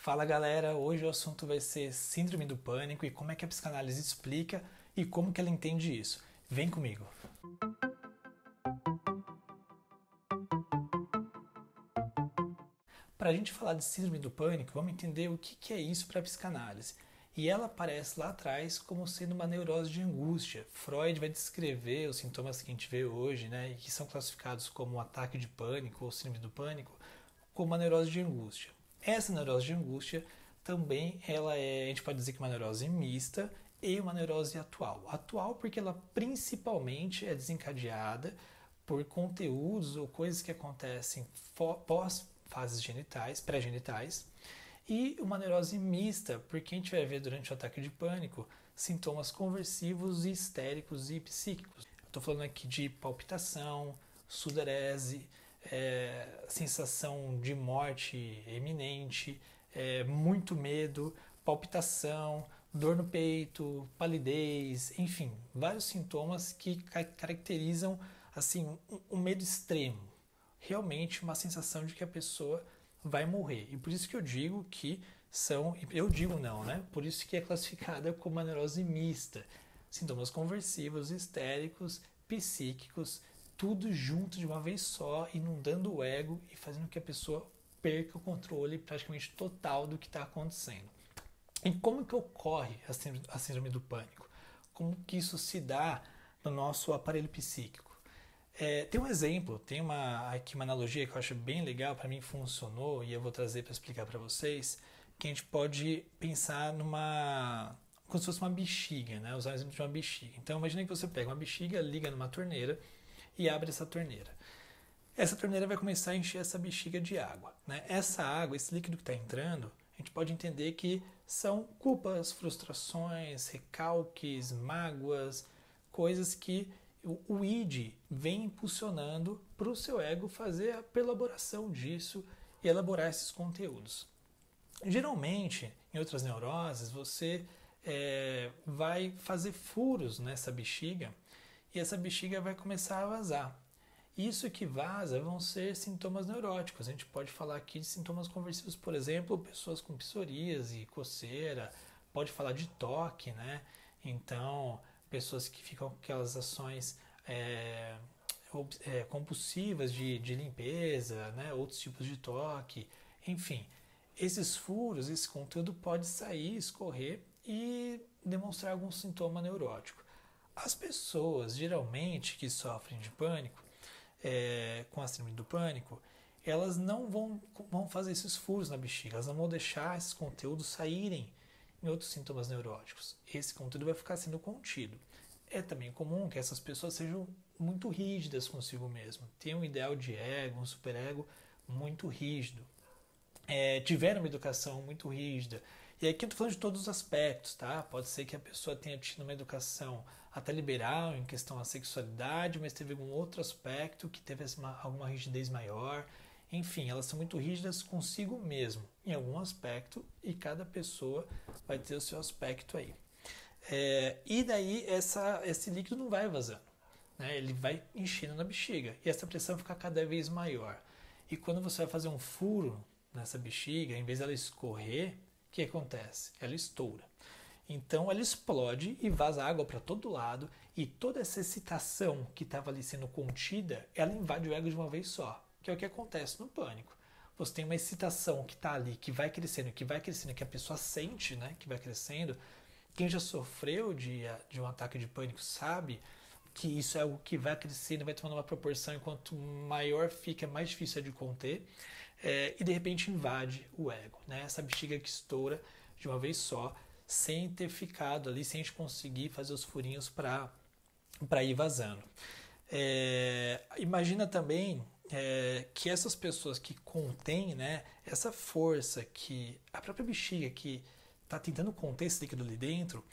Fala galera, hoje o assunto vai ser Síndrome do Pânico e como é que a psicanálise explica e como que ela entende isso. Vem comigo! Para a gente falar de Síndrome do Pânico, vamos entender o que é isso para a psicanálise. E ela aparece lá atrás como sendo uma neurose de angústia. Freud vai descrever os sintomas que a gente vê hoje, né, e que são classificados como um ataque de pânico ou síndrome do pânico, como uma neurose de angústia. Essa neurose de angústia também a gente pode dizer que é uma neurose mista e uma neurose atual. Atual porque ela principalmente é desencadeada por conteúdos ou coisas que acontecem pós fases genitais, pré-genitais, e uma neurose mista, porque a gente vai ver durante o ataque de pânico sintomas conversivos, histéricos e psíquicos. Estou falando aqui de palpitação, sudorese, sensação de morte iminente, muito medo, palpitação, dor no peito, palidez, enfim, vários sintomas que caracterizam assim um medo extremo, realmente uma sensação de que a pessoa vai morrer. E por isso que eu digo que por isso que é classificada como uma neurose mista. Sintomas conversivos, histéricos, psíquicos, tudo junto de uma vez só, inundando o ego e fazendo com que a pessoa perca o controle praticamente total do que está acontecendo. E como que ocorre a síndrome do pânico? Como que isso se dá no nosso aparelho psíquico? Tem um exemplo, tem aqui uma analogia que eu acho bem legal, para mim funcionou e eu vou trazer para explicar para vocês, que a gente pode pensar como se fosse uma bexiga, né? Usar o exemplo de uma bexiga. Então imagine que você pega uma bexiga, liga numa torneira e abre essa torneira. Essa torneira vai começar a encher essa bexiga de água, né? Essa água, esse líquido que está entrando, a gente pode entender que são culpas, frustrações, recalques, mágoas, coisas que o id vem impulsionando para o seu ego fazer a elaboração disso e elaborar esses conteúdos. Geralmente, em outras neuroses, você vai fazer furos nessa bexiga e essa bexiga vai começar a vazar. Isso que vaza vão ser sintomas neuróticos. A gente pode falar aqui de sintomas conversivos, por exemplo, pessoas com psoríase, coceira, pode falar de toque, né? Então, pessoas que ficam com aquelas ações compulsivas de limpeza, né? Outros tipos de toque, enfim. Esses furos, esse conteúdo pode sair, escorrer e demonstrar algum sintoma neurótico. As pessoas, geralmente, que sofrem de pânico, com a síndrome do pânico, elas não vão fazer esses furos na bexiga, elas não vão deixar esses conteúdos saírem em outros sintomas neuróticos. Esse conteúdo vai ficar sendo contido. É também comum que essas pessoas sejam muito rígidas consigo mesmo, tenham um ideal de ego, um superego muito rígido, tiveram uma educação muito rígida. E aqui eu estou falando de todos os aspectos, tá? Pode ser que a pessoa tenha tido uma educação até liberal em questão à sexualidade, mas teve algum outro aspecto que teve alguma rigidez maior. Enfim, elas são muito rígidas consigo mesmo, em algum aspecto, e cada pessoa vai ter o seu aspecto aí. E daí esse líquido não vai vazando, né? Ele vai enchendo na bexiga, e essa pressão fica cada vez maior. E quando você vai fazer um furo nessa bexiga, em vez dela escorrer, o que acontece? Ela estoura. Então ela explode e vaza água para todo lado, e toda essa excitação que estava ali sendo contida, ela invade o ego de uma vez só, que é o que acontece no pânico. Você tem uma excitação que está ali, que vai crescendo, que a pessoa sente, né, que vai crescendo. Quem já sofreu de um ataque de pânico sabe que isso é algo que vai crescendo, vai tomando uma proporção, e quanto maior fica, mais difícil é de conter, e de repente invade o ego, né? Essa bexiga que estoura de uma vez só, sem ter ficado ali, sem a gente conseguir fazer os furinhos para ir vazando. Imagina também que essas pessoas que contêm, né, essa força que a própria bexiga que está tentando conter esse líquido ali dentro,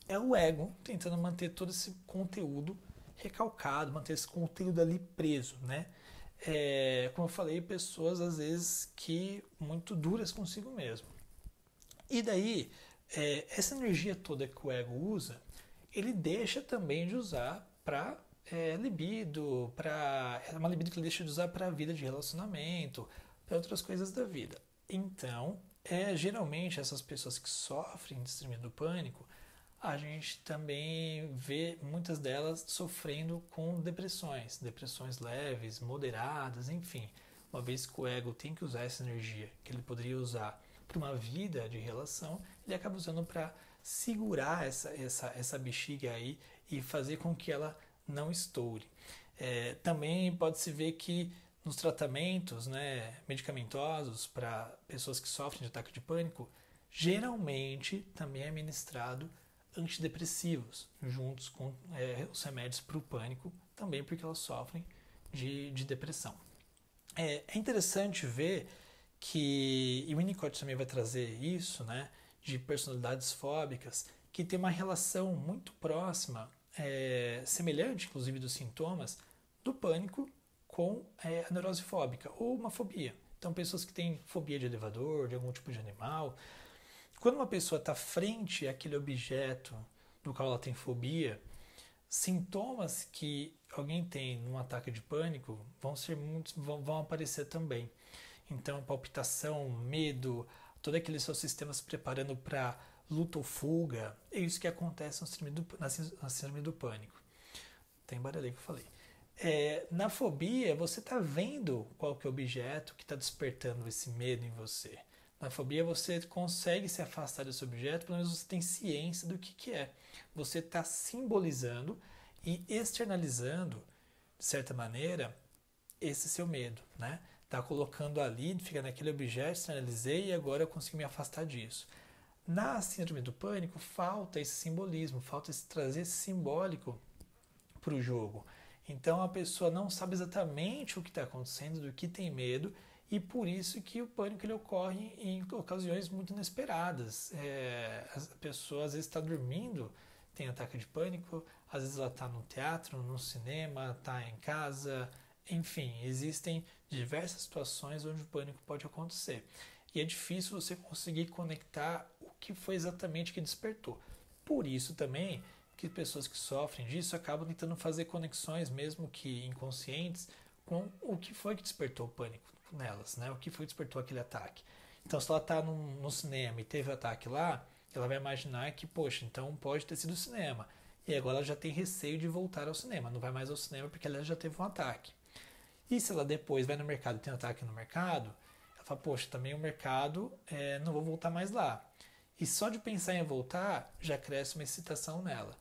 é o ego tentando manter todo esse conteúdo recalcado, manter esse conteúdo ali preso, né? Como eu falei, pessoas às vezes que muito duras consigo mesmo. E daí, essa energia toda que o ego usa, ele deixa também de usar para libido, é uma libido que ele deixa de usar para a vida de relacionamento, para outras coisas da vida. Então, Geralmente essas pessoas que sofrem de síndrome do pânico, a gente também vê muitas delas sofrendo com depressões leves, moderadas, enfim. Uma vez que o ego tem que usar essa energia que ele poderia usar para uma vida de relação, ele acaba usando para segurar essa bexiga aí e fazer com que ela não estoure. Também pode-se ver que nos tratamentos, né, medicamentosos para pessoas que sofrem de ataque de pânico, geralmente também é ministrado antidepressivos, juntos com os remédios para o pânico, também porque elas sofrem de depressão. É interessante ver que, e o Winnicott também vai trazer isso, né, de personalidades fóbicas, que tem uma relação muito próxima, semelhante inclusive dos sintomas, do pânico com a neurose fóbica ou uma fobia. Então, pessoas que têm fobia de elevador, de algum tipo de animal. Quando uma pessoa está frente àquele objeto do qual ela tem fobia, sintomas que alguém tem num ataque de pânico vão aparecer também. Então, palpitação, medo, todo aquele seu sistema se preparando para luta ou fuga, é isso que acontece na síndrome do pânico. Tem barulho que eu falei. Na fobia, você está vendo qual que é o objeto que está despertando esse medo em você. Na fobia, você consegue se afastar desse objeto, pelo menos você tem ciência do que é. Você está simbolizando e externalizando, de certa maneira, esse seu medo, né? Está colocando ali, fica naquele objeto, externalizei e agora eu consigo me afastar disso. Na síndrome do pânico, falta esse simbolismo, falta trazer esse simbólico para o jogo. Então a pessoa não sabe exatamente o que está acontecendo, do que tem medo, e por isso que o pânico ele ocorre em ocasiões muito inesperadas. A pessoa às vezes está dormindo, tem ataque de pânico, às vezes ela está no teatro, no cinema, está em casa, enfim, existem diversas situações onde o pânico pode acontecer. E é difícil você conseguir conectar o que foi exatamente que despertou. Por isso também que pessoas que sofrem disso acabam tentando fazer conexões, mesmo que inconscientes, com o que foi que despertou o pânico nelas, né? O que foi que despertou aquele ataque. Então, se ela está no cinema e teve o ataque lá, ela vai imaginar que, poxa, então pode ter sido o cinema. E agora ela já tem receio de voltar ao cinema, não vai mais ao cinema porque ela já teve um ataque. E se ela depois vai no mercado e tem um ataque no mercado, ela fala, poxa, também o mercado, não vou voltar mais lá. E só de pensar em voltar, já cresce uma excitação nela.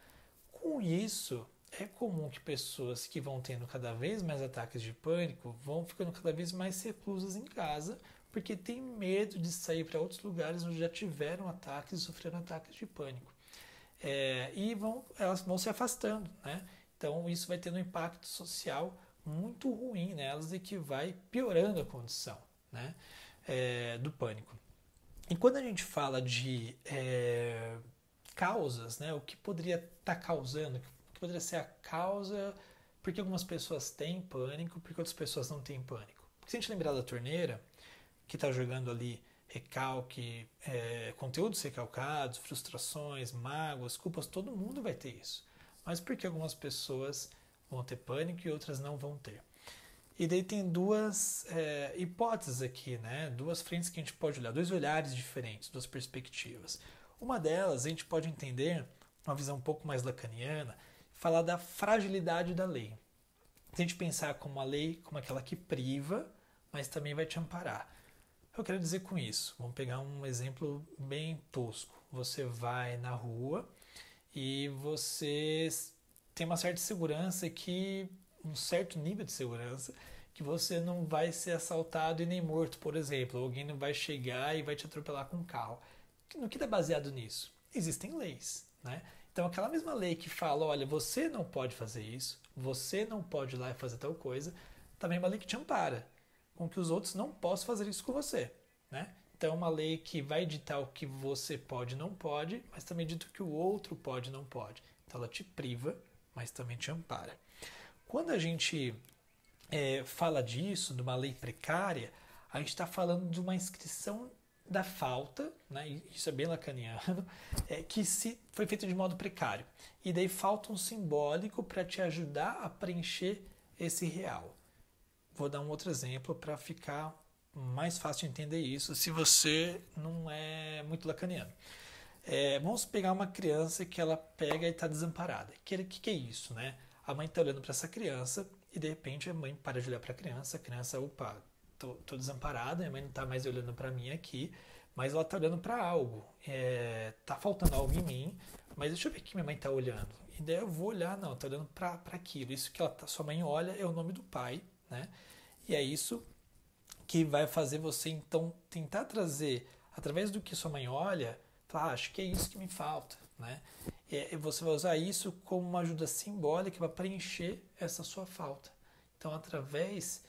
Com isso, é comum que pessoas que vão tendo cada vez mais ataques de pânico vão ficando cada vez mais reclusas em casa, porque tem medo de sair para outros lugares onde já tiveram ataques e sofreram ataques de pânico. Elas vão se afastando, né? Então isso vai tendo um impacto social muito ruim nelas e que vai piorando a condição, né, do pânico. E quando a gente fala de causas, né, o que poderia estar causando, o que poderia ser a causa, porque algumas pessoas têm pânico, porque outras pessoas não têm pânico. Porque se a gente lembrar da torneira, que está jogando ali recalque, conteúdos recalcados, frustrações, mágoas, culpas, todo mundo vai ter isso. Mas por que algumas pessoas vão ter pânico e outras não vão ter? E daí tem duas hipóteses aqui, né? Duas frentes que a gente pode olhar, dois olhares diferentes, duas perspectivas. Uma delas a gente pode entender, uma visão um pouco mais lacaniana, falar da fragilidade da lei. Se a gente pensar como a lei, como aquela que priva, mas também vai te amparar. Eu quero dizer com isso, vamos pegar um exemplo bem tosco. Você vai na rua e você tem uma certa segurança um certo nível de segurança, que você não vai ser assaltado e nem morto, por exemplo. Alguém não vai chegar e vai te atropelar com um carro. No que está baseado nisso? Existem leis, né? Então aquela mesma lei que fala, olha, você não pode fazer isso, você não pode ir lá e fazer tal coisa, também é uma lei que te ampara, com que os outros não possam fazer isso com você, né? Então é uma lei que vai ditar o que você pode e não pode, mas também dita o que o outro pode e não pode. Então ela te priva, mas também te ampara. Quando a gente fala disso, de uma lei precária, a gente está falando de uma inscrição da falta, né? Isso é bem lacaniano, que foi feito de modo precário. E daí falta um simbólico para te ajudar a preencher esse real. Vou dar um outro exemplo para ficar mais fácil de entender isso se você não é muito lacaniano. Vamos pegar uma criança que ela pega e está desamparada. O que é isso, né? A mãe está olhando para essa criança e de repente a mãe para de olhar para a criança, opa, tô desamparada, minha mãe não está mais olhando para mim aqui, mas ela está olhando para algo. Tá faltando algo em mim, mas deixa eu ver o que minha mãe está olhando. E daí eu vou olhar, não, está olhando para aquilo. Isso que sua mãe olha é o nome do pai, né? E é isso que vai fazer você então tentar trazer, através do que sua mãe olha, falar, acho que é isso que me falta, né? E você vai usar isso como uma ajuda simbólica para preencher essa sua falta. Então, através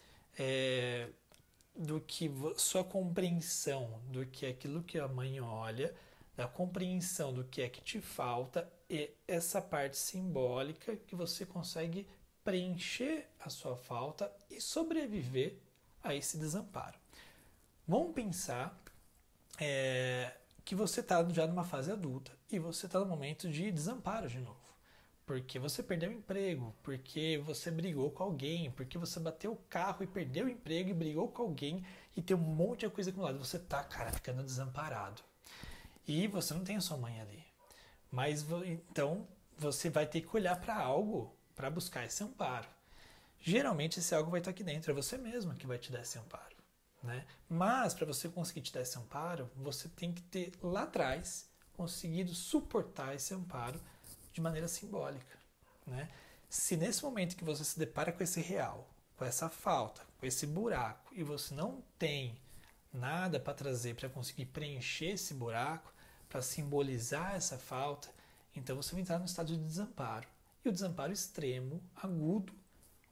do que sua compreensão do que é aquilo que a mãe olha, da compreensão do que é que te falta, e essa parte simbólica que você consegue preencher a sua falta e sobreviver a esse desamparo. Vamos pensar que você está já numa fase adulta e você está no momento de desamparo de novo. Porque você perdeu o emprego, porque você brigou com alguém, porque você bateu o carro e perdeu o emprego e brigou com alguém e tem um monte de coisa acumulada. Você está, cara, ficando desamparado. E você não tem a sua mãe ali. Mas então você vai ter que olhar para algo para buscar esse amparo. Geralmente esse algo vai estar aqui dentro, é você mesmo que vai te dar esse amparo. Né? Mas para você conseguir te dar esse amparo, você tem que ter lá atrás conseguido suportar esse amparo de maneira simbólica. Né? Se nesse momento que você se depara com esse real, com essa falta, com esse buraco, e você não tem nada para trazer para conseguir preencher esse buraco, para simbolizar essa falta, então você vai entrar no estado de desamparo. E o desamparo extremo, agudo,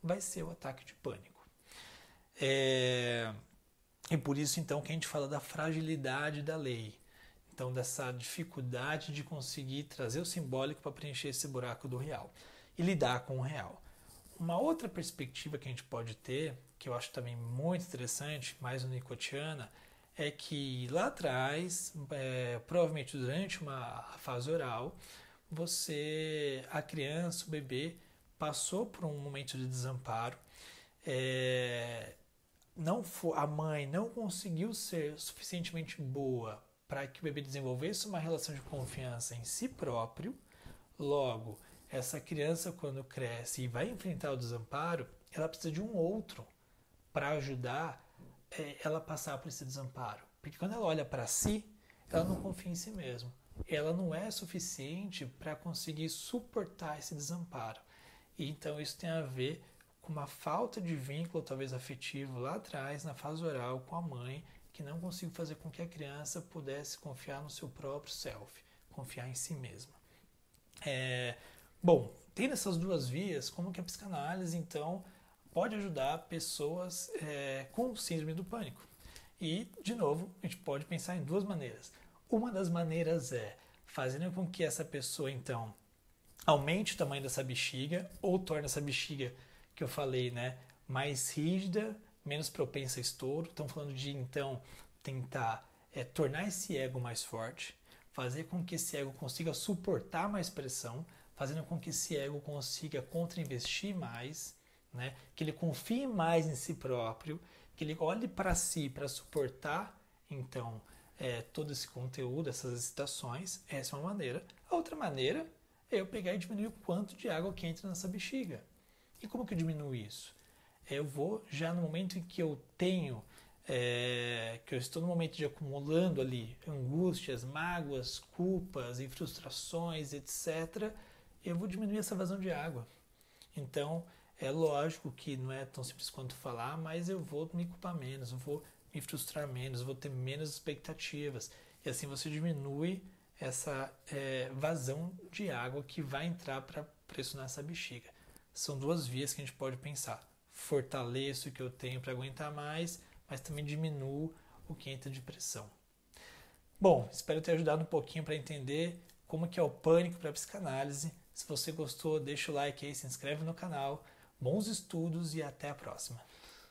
vai ser o ataque de pânico. E por isso, então, que a gente fala da fragilidade da lei. Então, dessa dificuldade de conseguir trazer o simbólico para preencher esse buraco do real e lidar com o real. Uma outra perspectiva que a gente pode ter, que eu acho também muito interessante, mais unicotiana, é que lá atrás, provavelmente durante uma fase oral, a criança, o bebê, passou por um momento de desamparo, a mãe não conseguiu ser suficientemente boa para que o bebê desenvolvesse uma relação de confiança em si próprio. Logo, essa criança, quando cresce e vai enfrentar o desamparo, ela precisa de um outro para ajudar ela a passar por esse desamparo. Porque quando ela olha para si, ela não confia em si mesma. Ela não é suficiente para conseguir suportar esse desamparo. E então isso tem a ver com uma falta de vínculo, talvez afetivo, lá atrás, na fase oral, com a mãe, que não conseguiu fazer com que a criança pudesse confiar no seu próprio self, confiar em si mesma. Bom, tendo essas duas vias, como que a psicanálise, então, pode ajudar pessoas com síndrome do pânico? E, de novo, a gente pode pensar em duas maneiras. Uma das maneiras é fazendo com que essa pessoa, então, aumente o tamanho dessa bexiga ou torne essa bexiga que eu falei, né, mais rígida, menos propensa a estouro. Estamos falando de, então, tentar tornar esse ego mais forte, fazer com que esse ego consiga suportar mais pressão, fazendo com que esse ego consiga contra-investir mais, né, que ele confie mais em si próprio, que ele olhe para si para suportar, então, todo esse conteúdo, essas excitações. Essa é uma maneira. A outra maneira é eu pegar e diminuir o quanto de água que entra nessa bexiga. E como que eu diminuo isso? Eu vou já no momento em que eu tenho, que eu estou no momento de acumulando ali angústias, mágoas, culpas e frustrações, etc., eu vou diminuir essa vazão de água. Então, é lógico que não é tão simples quanto falar, mas eu vou me culpar menos, eu vou me frustrar menos, eu vou ter menos expectativas. E assim você diminui essa vazão de água que vai entrar para pressionar essa bexiga. São duas vias que a gente pode pensar. Fortaleço o que eu tenho para aguentar mais, mas também diminuo o que entra de pressão. Bom, espero ter ajudado um pouquinho para entender como que é o pânico para a psicanálise. Se você gostou, deixa o like aí, se inscreve no canal. Bons estudos e até a próxima.